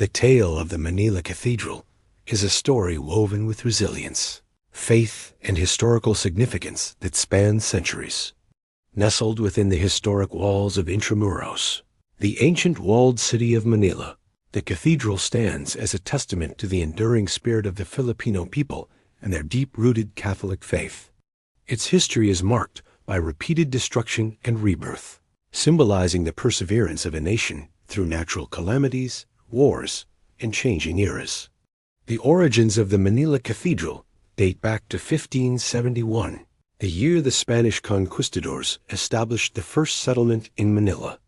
The tale of the Manila Cathedral is a story woven with resilience, faith, and historical significance that spans centuries. Nestled within the historic walls of Intramuros, the ancient walled city of Manila, the cathedral stands as a testament to the enduring spirit of the Filipino people and their deep-rooted Catholic faith. Its history is marked by repeated destruction and rebirth, symbolizing the perseverance of a nation through natural calamities, wars, and changing eras. The origins of the Manila Cathedral date back to 1571, the year the Spanish conquistadors established the first settlement in Manila.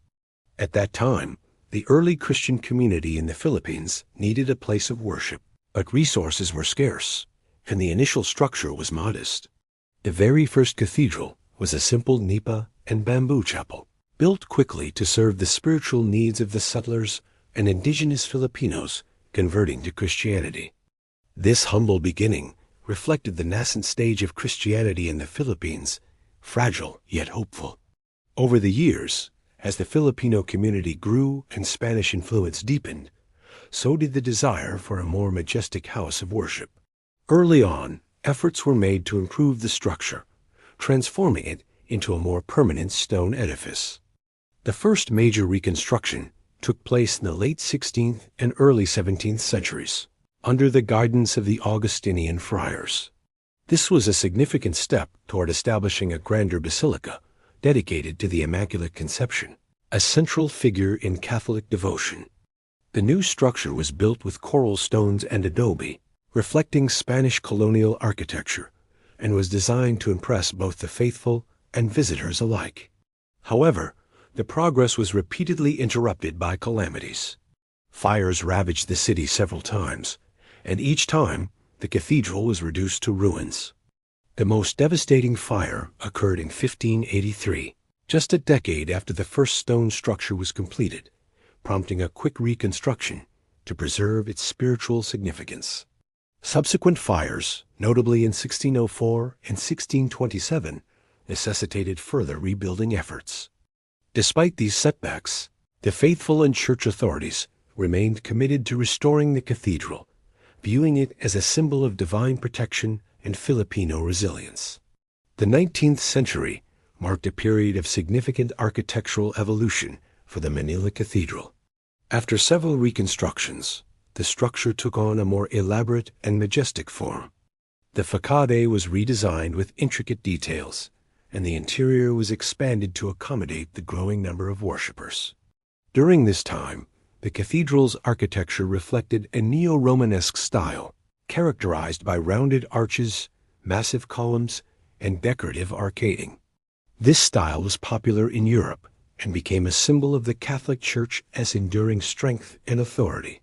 At that time, the early Christian community in the Philippines needed a place of worship, but resources were scarce, and the initial structure was modest. The very first cathedral was a simple nipa and bamboo chapel, built quickly to serve the spiritual needs of the settlers and indigenous Filipinos converting to Christianity. This humble beginning reflected the nascent stage of Christianity in the Philippines, fragile yet hopeful. Over the years, as the Filipino community grew and Spanish influence deepened, so did the desire for a more majestic house of worship. Early on, efforts were made to improve the structure, transforming it into a more permanent stone edifice. The first major reconstruction took place in the late 16th and early 17th centuries, under the guidance of the Augustinian friars. This was a significant step toward establishing a grander basilica dedicated to the Immaculate Conception, a central figure in Catholic devotion. The new structure was built with coral stones and adobe, reflecting Spanish colonial architecture, and was designed to impress both the faithful and visitors alike. However, the progress was repeatedly interrupted by calamities. Fires ravaged the city several times, and each time the cathedral was reduced to ruins. The most devastating fire occurred in 1583, just a decade after the first stone structure was completed, prompting a quick reconstruction to preserve its spiritual significance. Subsequent fires, notably in 1604 and 1627, necessitated further rebuilding efforts. Despite these setbacks, the faithful and church authorities remained committed to restoring the cathedral, viewing it as a symbol of divine protection and Filipino resilience. The 19th century marked a period of significant architectural evolution for the Manila Cathedral. After several reconstructions, the structure took on a more elaborate and majestic form. The facade was redesigned with intricate details, and the interior was expanded to accommodate the growing number of worshippers. During this time, the cathedral's architecture reflected a Neo-Romanesque style, characterized by rounded arches, massive columns, and decorative arcading. This style was popular in Europe and became a symbol of the Catholic Church as enduring strength and authority.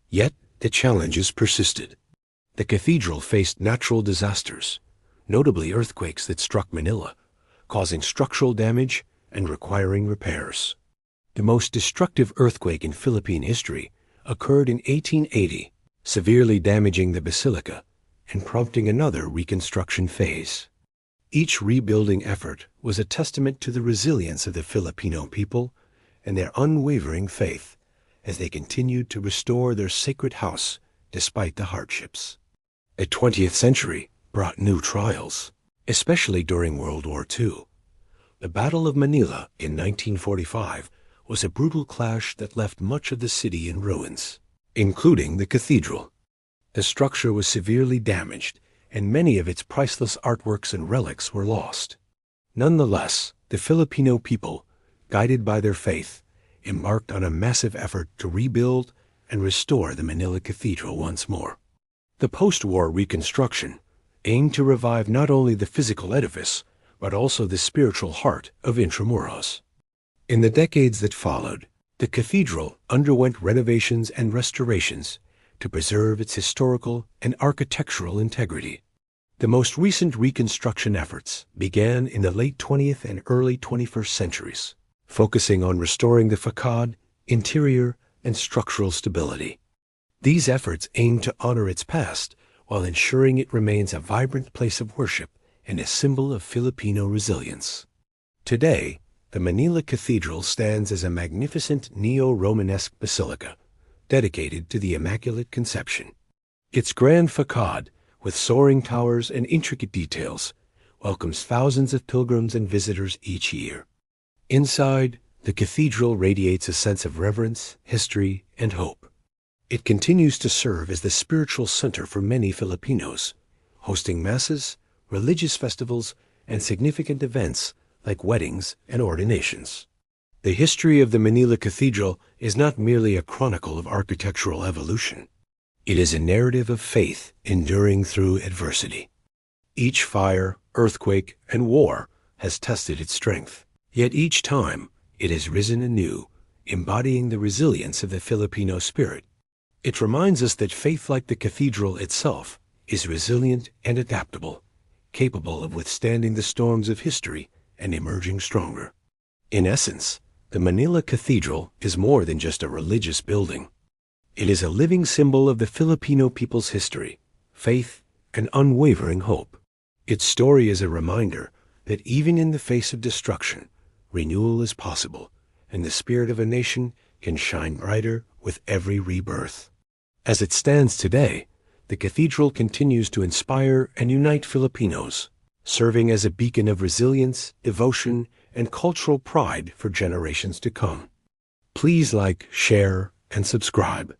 Yet, the challenges persisted. The cathedral faced natural disasters, notably earthquakes that struck Manila, causing structural damage and requiring repairs. The most destructive earthquake in Philippine history occurred in 1880, severely damaging the basilica and prompting another reconstruction phase. Each rebuilding effort was a testament to the resilience of the Filipino people and their unwavering faith as they continued to restore their sacred house despite the hardships. The 20th century brought new trials, especially during World War II. The Battle of Manila in 1945 was a brutal clash that left much of the city in ruins, including the cathedral. The structure was severely damaged, and many of its priceless artworks and relics were lost. Nonetheless, the Filipino people, guided by their faith, embarked on a massive effort to rebuild and restore the Manila Cathedral once more. The post-war reconstruction aimed to revive not only the physical edifice, but also the spiritual heart of Intramuros. In the decades that followed, the cathedral underwent renovations and restorations to preserve its historical and architectural integrity. The most recent reconstruction efforts began in the late 20th and early 21st centuries, focusing on restoring the facade, interior, and structural stability. These efforts aim to honor its past while ensuring it remains a vibrant place of worship and a symbol of Filipino resilience. Today, the Manila Cathedral stands as a magnificent Neo-Romanesque basilica, dedicated to the Immaculate Conception. Its grand facade, with soaring towers and intricate details, welcomes thousands of pilgrims and visitors each year. Inside, the cathedral radiates a sense of reverence, history, and hope. It continues to serve as the spiritual center for many Filipinos, hosting masses, religious festivals, and significant events like weddings and ordinations. The history of the Manila Cathedral is not merely a chronicle of architectural evolution. It is a narrative of faith enduring through adversity. Each fire, earthquake, and war has tested its strength. Yet each time, it has risen anew, embodying the resilience of the Filipino spirit. It reminds us that faith, like the cathedral itself, is resilient and adaptable, capable of withstanding the storms of history and emerging stronger. In essence, the Manila Cathedral is more than just a religious building. It is a living symbol of the Filipino people's history, faith, and unwavering hope. Its story is a reminder that even in the face of destruction, renewal is possible, and the spirit of a nation can shine brighter with every rebirth. As it stands today, the cathedral continues to inspire and unite Filipinos, serving as a beacon of resilience, devotion, and cultural pride for generations to come. Please like, share, and subscribe.